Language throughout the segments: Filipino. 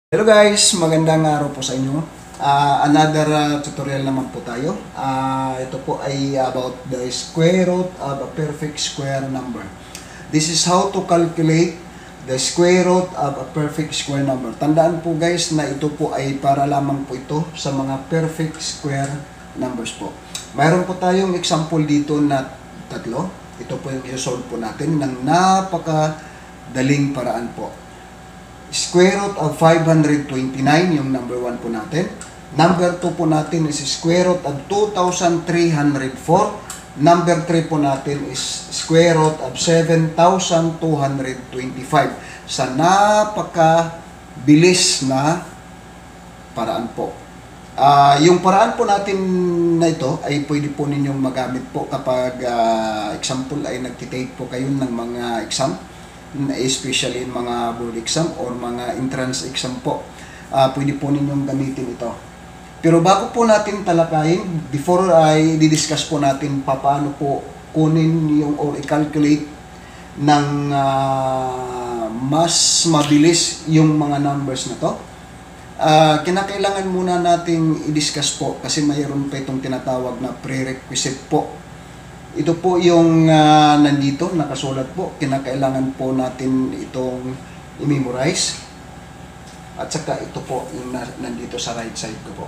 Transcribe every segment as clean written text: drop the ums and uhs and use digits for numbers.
Hello guys, magandang araw po sa inyo. Another tutorial naman po tayo. Ito po ay about the square root of a perfect square number. This is how to calculate the square root of a perfect square number. Tandaan po guys na ito po ay para lamang po ito sa mga perfect square numbers po. Mayroon po tayong example dito na tatlo. Ito po yung i-solve po natin ng napakadaling paraan po. Square root of 529, yung number 1 po natin. Number 2 po natin is square root of 2,304. Number 3 po natin is square root of 7,225. Sa napakabilis na paraan po. Yung paraan po natin na ito ay pwede po ninyong magamit po kapag example ay nagtitake po kayo ng mga exam, especially mga board exam or mga entrance exam po. Pwede po ninyong gamitin ito. Pero bago po natin talakayin, before ay didiscuss po natin paano po kunin yung or i-calculate ng mas mabilis yung mga numbers na to. Kinakailangan muna nating i-discuss po kasi mayroon pa itong tinatawag na prerequisite po. Ito po yung nandito, nakasulat po. Kinakailangan po natin itong i-memorize. At saka ito po yung nandito sa right side ko po.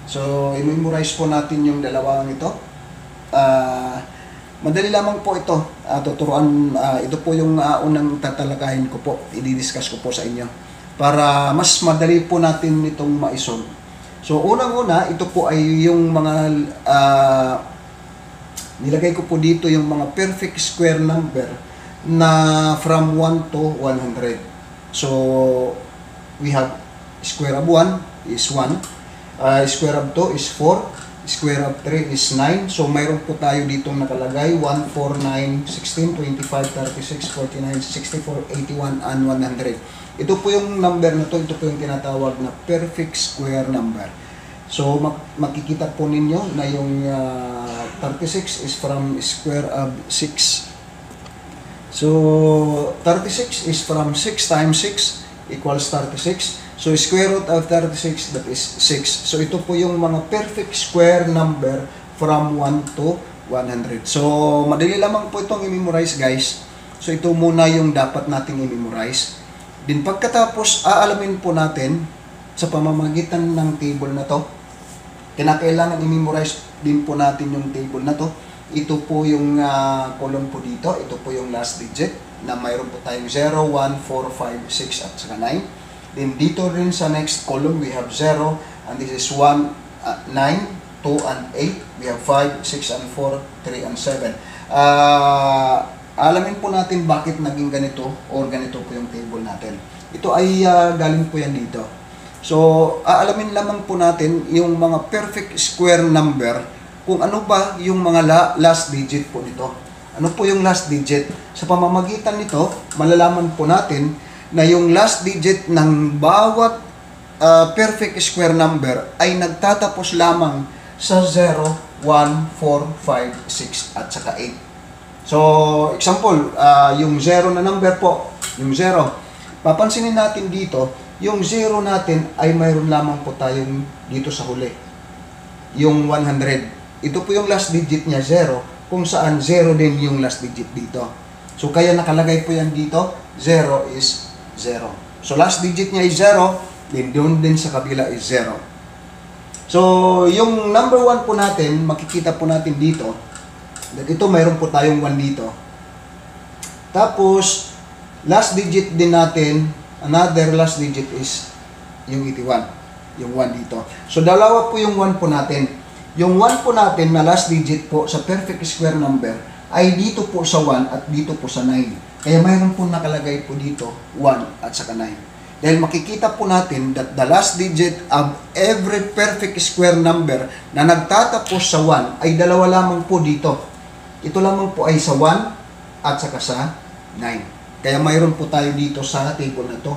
So, i-memorize po natin yung dalawang ito. Madali lamang po ito. Tuturuan, ito po yung unang tatalakayin ko po. I-discuss ko po sa inyo. Para mas madali po natin itong ma-solve. So, unang-una, ito po ay yung mga nilagay ko po dito yung mga perfect square number na from 1 to 100. So, we have square of 1 is 1, square of 2 is 4, square of 3 is 9. So, mayroon po tayo dito nakalagay 1, 4, 9, 16, 25, 36, 49, 64, 81, and 100. Ito po yung number na to, ito po yung tinatawag na perfect square number. So, makikita po ninyo na yung 36 is from square of 6. So, 36 is from 6 times 6 equals 36. So, square root of 36, that is 6. So, ito po yung mga perfect square number from 1 to 100. So, madali lamang po itong i-memorize guys. So, ito muna yung dapat nating i-memorize. Din pagkatapos, aalamin po natin sa pamamagitan ng table na to. Kinakailangan i-memorize din po natin yung table na to. Ito po yung column po dito. Ito po yung last digit na mayroon po tayong 0, 1, 4, 5, 6 at saka 9. Then dito rin sa next column we have 0 and this is 1, 9, 2 and 8. We have 5, 6 and 4, 3 and 7. Alamin po natin bakit naging ganito or ganito po yung table natin. Ito ay galing po yan dito. So, aalamin lamang po natin yung mga perfect square number kung ano ba yung mga last digit po nito. Ano po yung last digit? Sa pamamagitan nito, malalaman po natin na yung last digit ng bawat perfect square number ay nagtatapos lamang sa 0, 1, 4, 5, 6 at saka 8. So, example, yung 0 na number po, yung 0. Papansinin natin dito, yung 0 natin ay mayroon lamang po tayong dito sa huli. Yung 100. Ito po yung last digit niya, 0. Kung saan 0 din yung last digit dito. So, kaya nakalagay po yan dito, 0 is 0. So, last digit niya is 0, then doon din sa kabila is 0. So, yung number 1 po natin, makikita po natin dito, ito mayroon po tayong 1 dito. Tapos, last digit din natin, another last digit is yung 81. Yung 1 dito. So, dalawa po yung 1 po natin. Yung 1 po natin na last digit po sa perfect square number ay dito po sa 1 at dito po sa 9. Kaya mayroon po nakalagay po dito 1 at saka 9. Dahil makikita po natin that the last digit of every perfect square number na nagtatapos sa 1 ay dalawa lamang po dito. Ito lamang po ay sa 1 at saka sa 9. Kaya mayroon po tayo dito sa table na to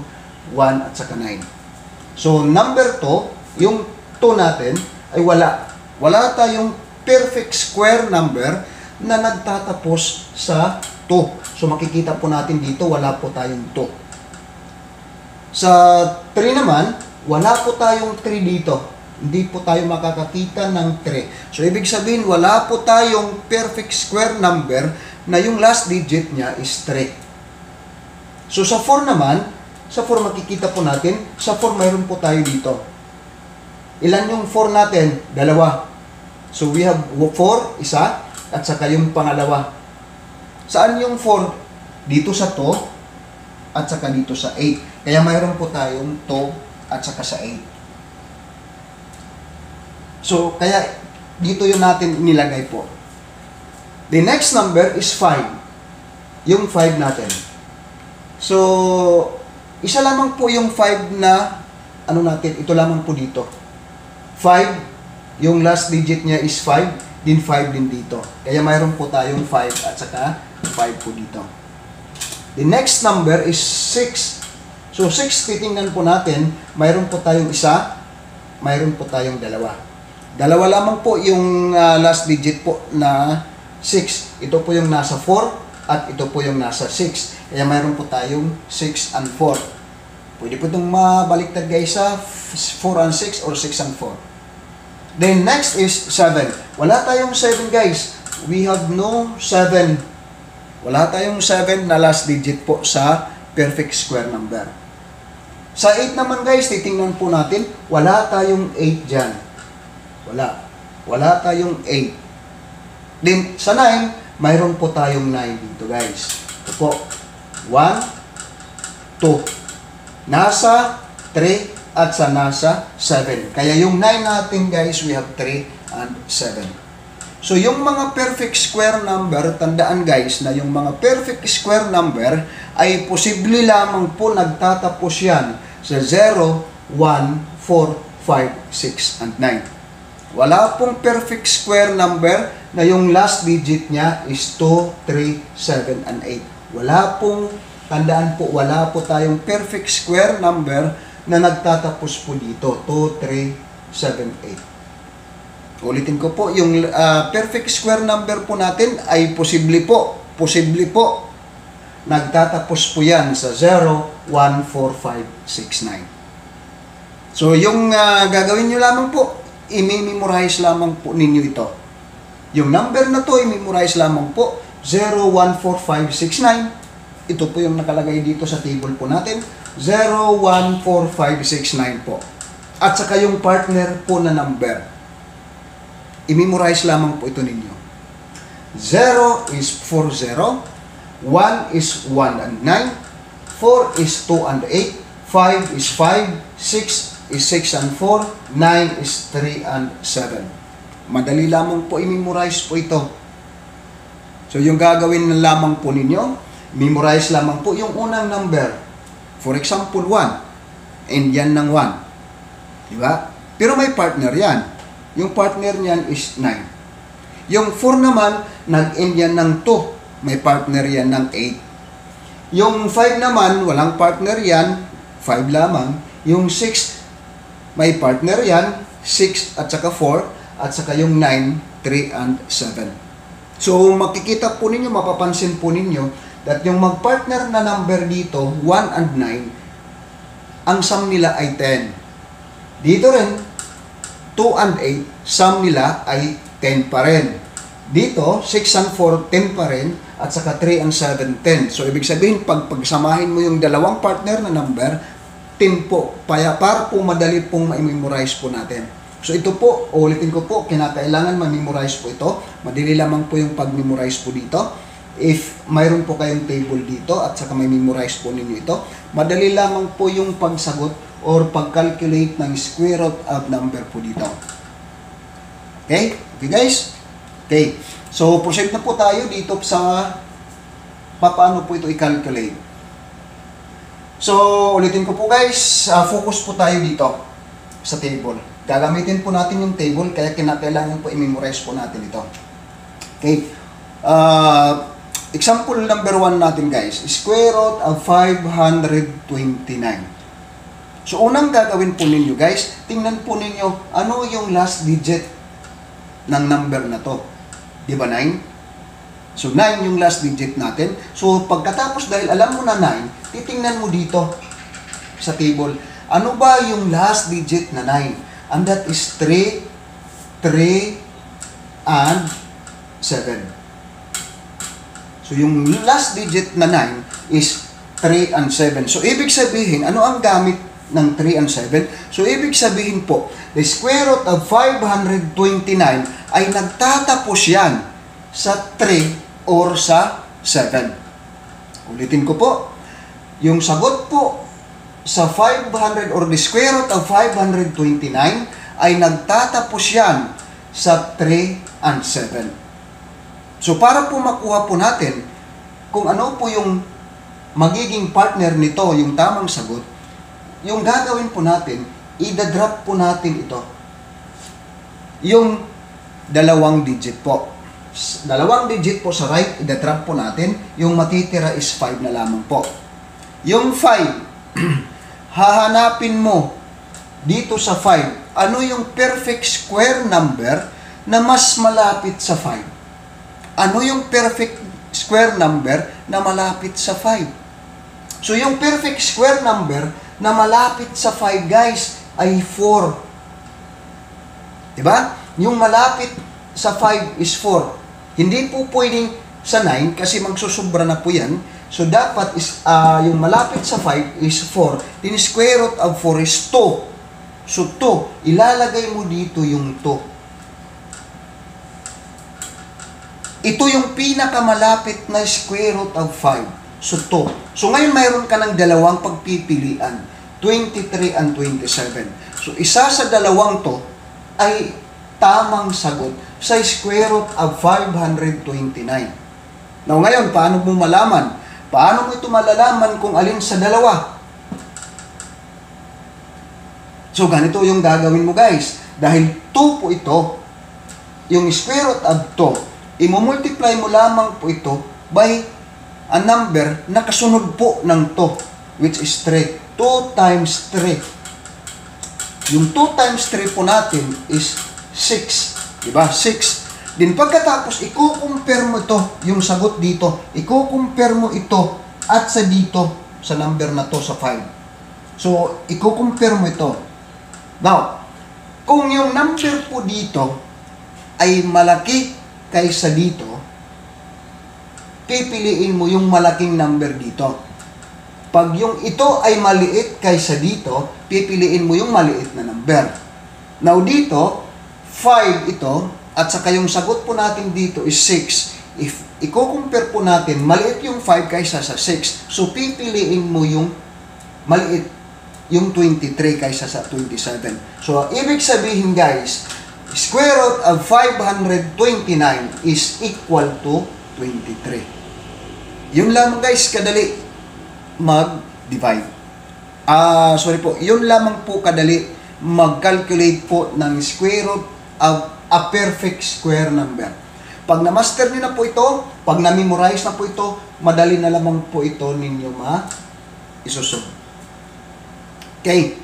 1 at saka 9. So, number 2, yung 2 natin ay wala. Wala tayong perfect square number na nagtatapos sa 2. So, makikita po natin dito, wala po tayong 2. Sa 3 naman, wala po tayong 3 dito. Hindi po tayo makakakita ng 3. So, ibig sabihin, wala po tayong perfect square number na yung last digit niya is 3. So, sa 4 naman, sa 4 makikita po natin, sa 4 mayroon po tayo dito. Ilan yung 4 natin? 2. So, we have 4, isa, at saka yung pangalawa. Saan yung 4? Dito sa 2, at saka dito sa 8. Kaya mayroon po tayong 2, at saka sa 8. So, kaya dito yung natin nilagay po. The next number is 5. Yung 5 natin. So, isa lamang po yung 5 na, natin, ito lamang po dito. 5, yung last digit niya is 5, din 5 din dito. Kaya mayroon po tayong 5 at saka 5 po dito. The next number is 6. So, 6, titingnan po natin, mayroon po tayong isa, mayroon po tayong dalawa. Dalawa lamang po yung last digit po na 6. Ito po yung nasa 4 at ito po yung nasa 6. Kaya mayroon po tayong 6 and 4. Pwede po itong mabaliktad guys sa 4 and 6 or 6 and 4. Then next is 7. Wala tayong 7 guys. We have no 7. Wala tayong 7 na last digit po sa perfect square number. Sa 8 naman guys, titingnan po natin, wala tayong 8 dyan. Wala tayong 8. Then, sa 9, mayroon po tayong 9 dito, guys. Ito po. 1, 2. Nasa 3 at sa nasa 7. Kaya yung 9 natin, guys, we have 3 and 7. So, yung mga perfect square number, tandaan, guys, na yung mga perfect square number ay posible lamang po nagtatapos yan sa 0, 1, 4, 5, 6, and 9. Wala pong perfect square number na yung last digit niya is 2, 3, 7, and 8. Wala pong, tandaan po, wala po tayong perfect square number na nagtatapos po dito. 2, 3, 7, 8. Ulitin ko po, yung perfect square number po natin ay posible po, nagtatapos po yan sa 0, 1, 4, 5, 6, 9. So, yung gagawin nyo lamang po, i-memorize lamang po ninyo ito. Yung number na to, i-memorize lamang po, 0, 1, 4, 5, 6, 9. Ito po yung nakalagay dito sa table po natin. 0, 1, 4, 5, 6, 9 po. At saka yung partner po na number. I-memorize lamang po ito ninyo. 0 is 4, 0. 1 is 1 and 9. 4 is 2 and 8. 5 is 5. 6 is 6 and 4, 9 is 3 and 7. Madali lamang po i-memorize po ito. So, yung gagawin na lamang po ninyo, memorize lamang po yung unang number. For example, 1. And yan ng 1. Diba? Pero may partner yan. Yung partner niyan is 9. Yung 4 naman, nag-end yan ng 2. May partner yan ng 8. Yung 5 naman, walang partner yan. 5 lamang. Yung 6, may partner yan, 6 at saka 4, at saka yung 9, 3 and 7. So, makikita po ninyo, mapapansin po ninyo, that yung mag-partner na number dito, 1 and 9, ang sum nila ay 10. Dito rin, 2 and 8, sum nila ay 10 pa rin. Dito, 6 and 4, 10 pa rin, at saka 3 and 7, 10. So, ibig sabihin, pag pagsamahin mo yung dalawang partner na number, 10 po, para po madali pong ma-memorize po natin. So ito po, ulitin ko po, kinakailangan ma-memorize po ito. Madali lamang po yung pag-memorize po dito. If mayroon po kayong table dito at saka may memorize po ninyo ito, madali lamang po yung pagsagot or pag-calculate ng square root of number po dito. Okay? Okay guys? Okay. So proceed na po tayo dito sa paano po ito i-calculate. So, ulitin ko po guys, focus po tayo dito sa table. Gagamitin po natin yung table, kaya kinakailangan po i-memorize po natin ito. Okay. Example number 1 natin guys, square root of 529. So, unang gagawin po ninyo guys, tingnan po ninyo, ano yung last digit ng number na to. Di ba 9? So, 9 yung last digit natin. So, pagkatapos, dahil alam mo na 9, titingnan mo dito sa table. Ano ba yung last digit na 9? And that is 3, 3, and 7. So, yung last digit na 9 is 3 and 7. So, ibig sabihin, ano ang gamit ng 3 and 7? So, ibig sabihin po, the square root of 529 ay nagtatapos yan sa 3 or sa 7. Ulitin ko po, yung sagot po sa 500 or the square root of 529 ay nagtatapos yan sa 3 and 7. So, para po makuha po natin kung ano po yung magiging partner nito, yung tamang sagot, yung gagawin po natin, i-drop po natin ito. Yung dalawang digit po. Dalawang digit po sa right, i-drop po natin. Yung matitira is 5 na lamang po. Yung 5, hahanapin mo dito sa 5, ano yung perfect square number na mas malapit sa 5? Ano yung perfect square number na malapit sa 5? So, yung perfect square number na malapit sa 5, guys, ay 4. Diba? Yung malapit sa 5 is 4. Hindi po pwedeng sa 9 kasi magsusubra na po yan. So, dapat is, yung malapit sa 5 is 4. Then, square root of 4 is 2. So, 2. Ilalagay mo dito yung 2. Ito yung pinakamalapit na square root of 5. So, 2. So, ngayon mayroon ka ng dalawang pagpipilian. 23 and 27. So, isa sa dalawang to ay tamang sagot sa square root of 529. Now, ngayon, paano mo malaman? Paano mo ito malalaman kung alin sa dalawa? So, ganito yung gagawin mo, guys. Dahil 2 po ito, yung square root of 2, imumultiply mo lamang po ito by a number na kasunod po ng 2, which is 3. 2 times 3. Yung 2 times 3 po natin is 6. Diba? 6. Din pagkatapos, i-compare mo ito, yung sagot dito, i-compare mo ito at sa dito, sa number na to, sa 5. So, i-compare mo ito. Now, kung yung number po dito ay malaki kaysa dito, pipiliin mo yung malaking number dito. Pag yung ito ay maliit kaysa dito, pipiliin mo yung maliit na number. Now dito, 5 ito, at saka yung sagot po natin dito is 6. If i-compare po natin, maliit yung 5 kaysa sa 6. So pipiliin mo yung maliit, yung 23 kaysa sa 27. So ibig sabihin, guys, square root of 529 is equal to 23. Yun lang, guys, kadali mag-divide. Yun lamang po kadali mag-calculate po ng square root of a perfect square number. Pag na-master niyo na po ito, pag na-memorize na po ito, madali na lamang po ito ninyo isusunod. Okay.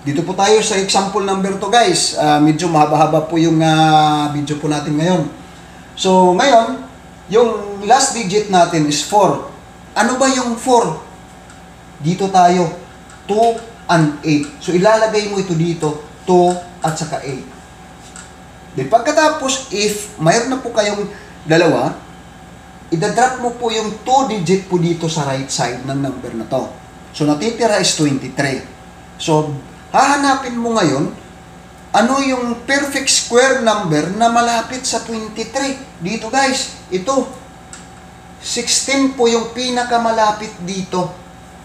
Dito po tayo sa example number 2, guys. Medyo mahaba-haba po yung video po natin ngayon. So, ngayon, yung last digit natin is 4. Ano ba yung 4? Dito tayo, 2 and 8. So, ilalagay mo ito dito, 2 at saka 8. Then, pagkatapos, if mayroon na po kayong dalawa, idadrop mo po yung 2 digit po dito sa right side ng number na to. So, natitira is 23. So, hahanapin mo ngayon, ano yung perfect square number na malapit sa 23. Dito, guys, ito. 16 po yung pinakamalapit dito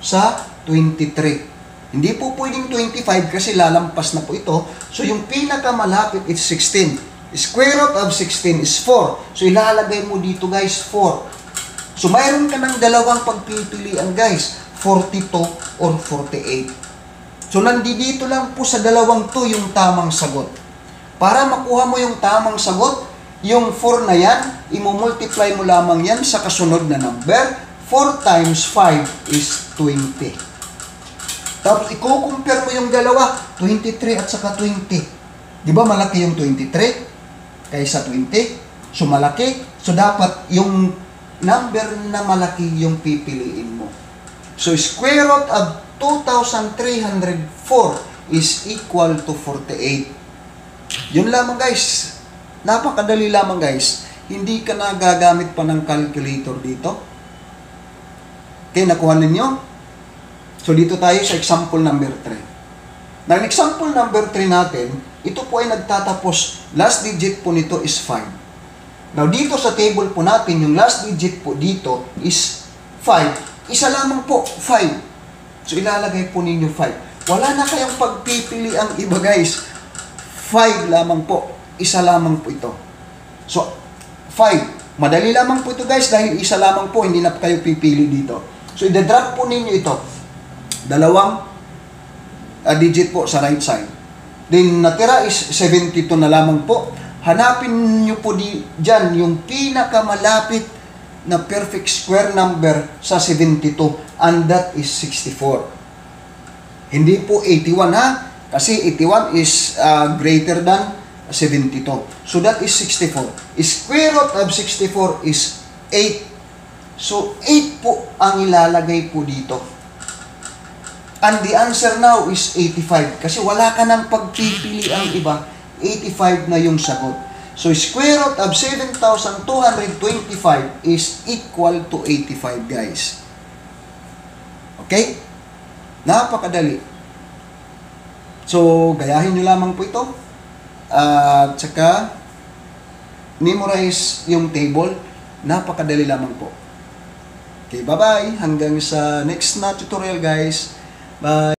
sa 23. Hindi po pwedeng 25 kasi lalampas na po ito. So, yung pinakamalapit is 16. Square root of 16 is 4. So, ilalagay mo dito, guys, 4. So, mayroon ka ng dalawang pagpipilian, guys. 42 or 48. So, nandito lang po sa dalawang to yung tamang sagot. Para makuha mo yung tamang sagot, yung 4 na yan, imumultiply mo lamang yan sa kasunod na number. 4 times 5 is 20. Tapos, i-compare mo yung dalawa, 23 at saka 20. Di ba malaki yung 23 kaysa 20? So, malaki. So, dapat yung number na malaki yung pipiliin mo. So, square root of 2,304 is equal to 48. Yun lamang guys. Napakadali lamang guys. Hindi ka na gagamit pa ng calculator dito. Okay, nakuha ninyo? So, dito tayo sa example number 3. Now, in example number 3 natin, ito po ay nagtatapos, last digit po nito is 5. Now, dito sa table po natin, yung last digit po dito is 5. Isa lamang po, 5. So, ilalagay po ninyo 5. Wala na kayong pagpipili ang iba guys. 5 lamang po. Isa lamang po ito. So, 5. Madali lamang po ito guys dahil isa lamang po, hindi na kayo pipili dito. So, i-drop po ninyo ito. Dalawang digit po sa right side. Then, natira is 72 na lamang po. Hanapin nyo po dyan yung pinakamalapit na perfect square number sa 72. And that is 64. Hindi po 81 ha. Kasi 81 is greater than 72. So, that is 64. Square root of 64 is 8. So, 8 po ang ilalagay po dito. And the answer now is 85. Kasi wala ka nang pagpipili ang iba. 85 na yung sagot. So, square root of 7,225 is equal to 85, guys. Okay? Napakadali. So, gayahin nyo lamang po ito. At saka, memorize yung table. Napakadali lamang po. Okay, bye-bye. Hanggang sa next na tutorial, guys. Bye.